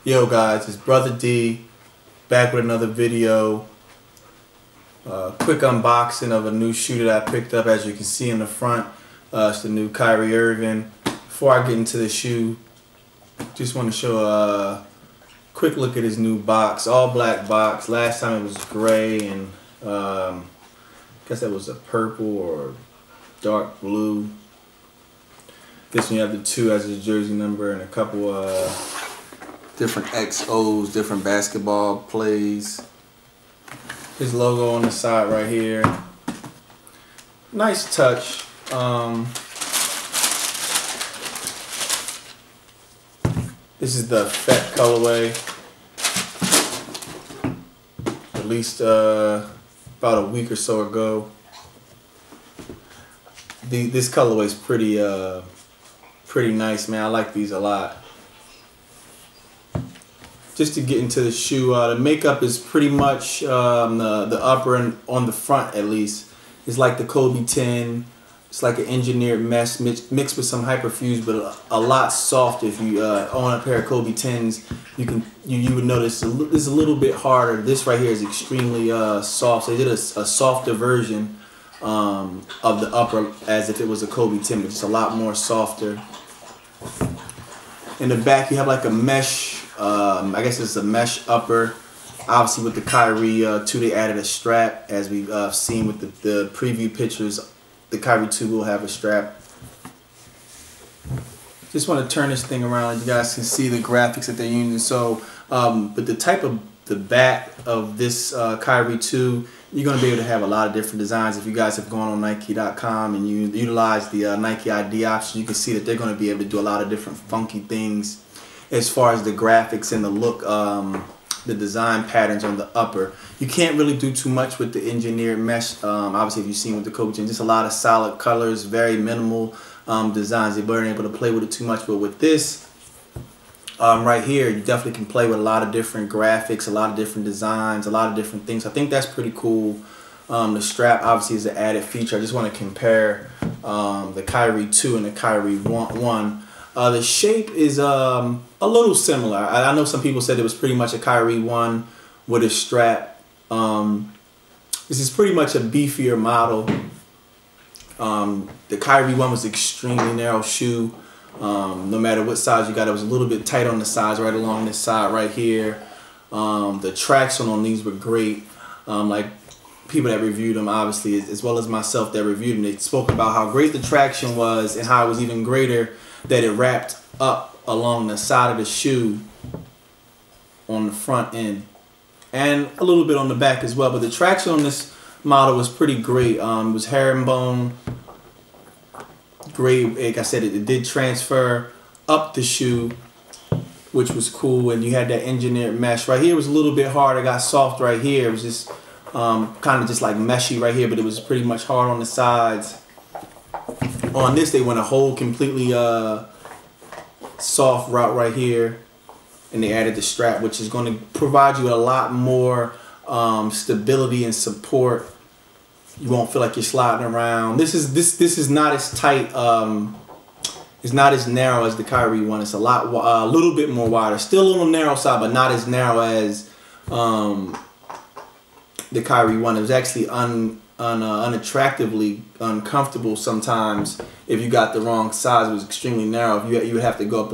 Yo guys, it's Brother D back with another video. Quick unboxing of a new shoe that I picked up. As you can see in the front, it's the new Kyrie. Before I get into the shoe, just want to show a quick look at his new box. All black box. Last time it was gray and I guess that was a purple or dark blue. This one you have the 2 as his jersey number and a couple different XOs, different basketball plays. His logo on the side right here. Nice touch. This is the Effect colorway. Released about a week or so ago. This colorway is pretty nice, man. I like these a lot. Just to get into the shoe, the makeup is pretty much the upper and on the front at least is like the Kobe 10. It's like an engineered mesh mixed with some hyperfuse, but a lot softer. If you own a pair of Kobe 10s, you would notice it's a little bit harder. This right here is extremely soft. So they did a softer version of the upper as if it was a Kobe 10, but just a lot more softer. In the back, you have like a mesh. I guess it's a mesh upper. Obviously, with the Kyrie 2, they added a strap, as we've seen with the preview pictures. The Kyrie 2 will have a strap. Just want to turn this thing around, you guys can see the graphics that they're using. So, but the type of the back of this Kyrie 2, you're going to be able to have a lot of different designs. If you guys have gone on Nike.com and you utilize the Nike ID option, you can see that they're going to be able to do a lot of different funky things as far as the graphics and the look, the design patterns on the upper. You can't really do too much with the engineered mesh. Obviously, if you've seen with the Kobe 10, just a lot of solid colors, very minimal designs. They weren't able to play with it too much, but with this right here, you definitely can play with a lot of different graphics, a lot of different designs, a lot of different things. I think that's pretty cool. The strap obviously is an added feature. I just want to compare the Kyrie 2 and the Kyrie 1. The shape is a little similar. I know some people said it was pretty much a Kyrie 1 with a strap. This is pretty much a beefier model. The Kyrie 1 was extremely narrow shoe. No matter what size you got, it was a little bit tight on the sides, right along this side right here. The traction on these were great. Like people that reviewed them, obviously, as well as myself that reviewed them, they spoke about how great the traction was and how it was even greater that it wrapped up along the side of the shoe on the front end and a little bit on the back as well. But the traction on this model was pretty great. It was herringbone, great. Like I said, it did transfer up the shoe, which was cool. And you had that engineered mesh right here. It was a little bit hard. It got soft right here. It was just kind of just like meshy right here, but it was pretty much hard on the sides. On this, they went a whole completely soft route right here, and they added the strap, which is going to provide you a lot more stability and support. You won't feel like you're sliding around. This is not as tight. It's not as narrow as the Kyrie 1. It's a little bit more wider. Still a little narrow side, but not as narrow as the Kyrie 1. It was actually unattractively uncomfortable sometimes if you got the wrong size. It was extremely narrow. You would have to go up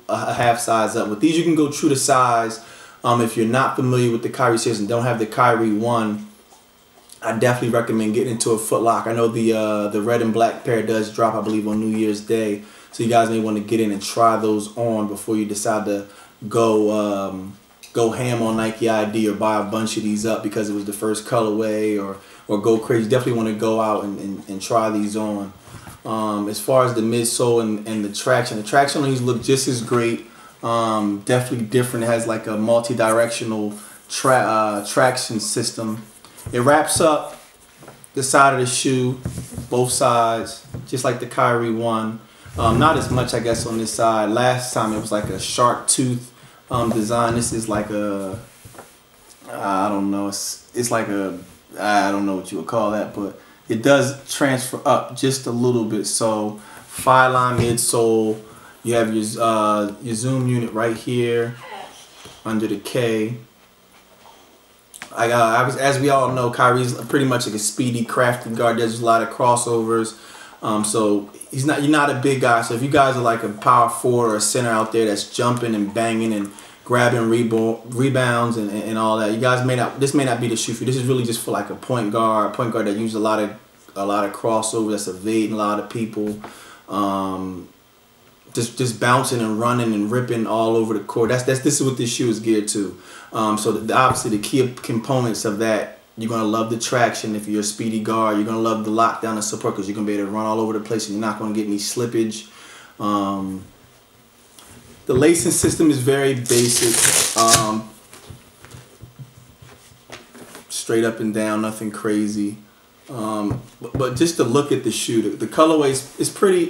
a half size up. With these, you can go true to size. If you're not familiar with the Kyrie series and don't have the Kyrie 1, I definitely recommend getting into a Foot Locker. I know the red and black pair does drop, I believe, on New Year's Day, so you guys may want to get in and try those on before you decide to go ham on Nike ID or buy a bunch of these up because it was the first colorway, or go crazy. Definitely want to go out and try these on. As far as the midsole and the traction on these look just as great. Definitely different. It has like a multi-directional traction system. It wraps up the side of the shoe, both sides, just like the Kyrie 1. Not as much, I guess, on this side. Last time it was like a shark tooth design. This is like I don't know. It's like I don't know what you would call that, but it does transfer up just a little bit. So 5-line midsole. You have your zoom unit right here. under the K. As we all know, Kyrie's pretty much like a speedy, crafty guard. There's a lot of crossovers. So you're not a big guy. So if you guys are like a power forward or a center out there that's jumping and banging and grabbing rebounds and all that, this may not be the shoe for you. This is really just for like a point guard that uses a lot of crossover, that's evading a lot of people. Just bouncing and running and ripping all over the court. This is what this shoe is geared to. So obviously the key components of that, you're gonna love the traction if you're a speedy guard. You're gonna love the lockdown and support because you're gonna be able to run all over the place and you're not gonna get any slippage. The lacing system is very basic, straight up and down, nothing crazy. But just to look at the shoe, the colorway is pretty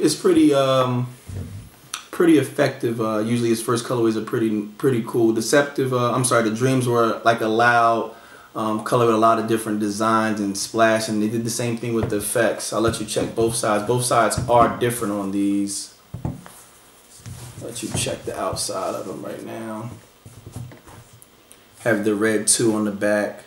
effective. Usually his first colorways are pretty cool. The Dreams were like a loud color with a lot of different designs and splash, and they did the same thing with the effects. I'll let you check both sides. Both sides are different on these. I'll let you check the outside of them right now. Have the red 2 on the back.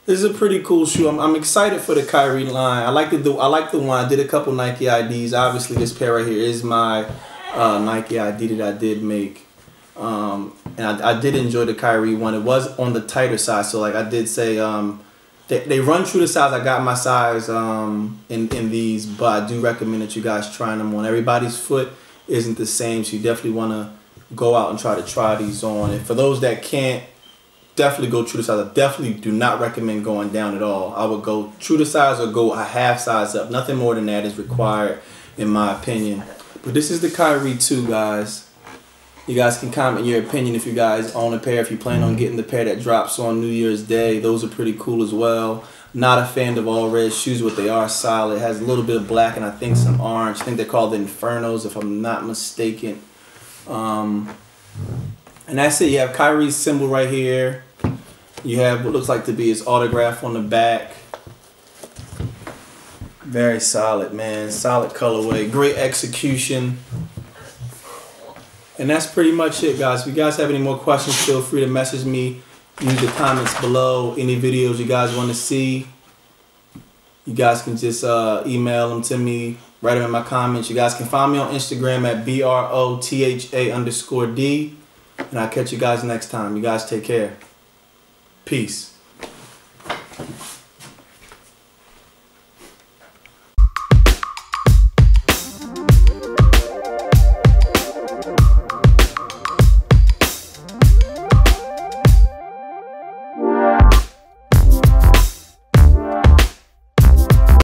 This is a pretty cool shoe. I'm excited for the Kyrie line. I like the one. I did a couple Nike IDs. Obviously, this pair right here is my Nike ID that I did make. And I did enjoy the Kyrie one. It was on the tighter side, so like I did say, they run true to size. I got my size in these, but I do recommend that you guys trying them on. Everybody's foot isn't the same, so you definitely want to go out and try these on. And for those that can't, definitely go true to size. I definitely do not recommend going down at all. I would go true to size or go a half size up. Nothing more than that is required, in my opinion. But this is the Kyrie 2, guys. You guys can comment your opinion if you guys own a pair, if you plan on getting the pair that drops on New Year's Day. Those are pretty cool as well. Not a fan of all red shoes, but they are solid. It has a little bit of black and I think some orange. I think they're called the Infernos, if I'm not mistaken. And that's it. You have Kyrie's symbol right here. You have what looks like to be his autograph on the back. Very solid, man. Solid colorway. Great execution. And that's pretty much it, guys. If you guys have any more questions, feel free to message me. Use the comments below. Any videos you guys want to see, you guys can just email them to me. Write them in my comments. You guys can find me on Instagram at BROTHA_D. And I'll catch you guys next time. You guys take care. Peace.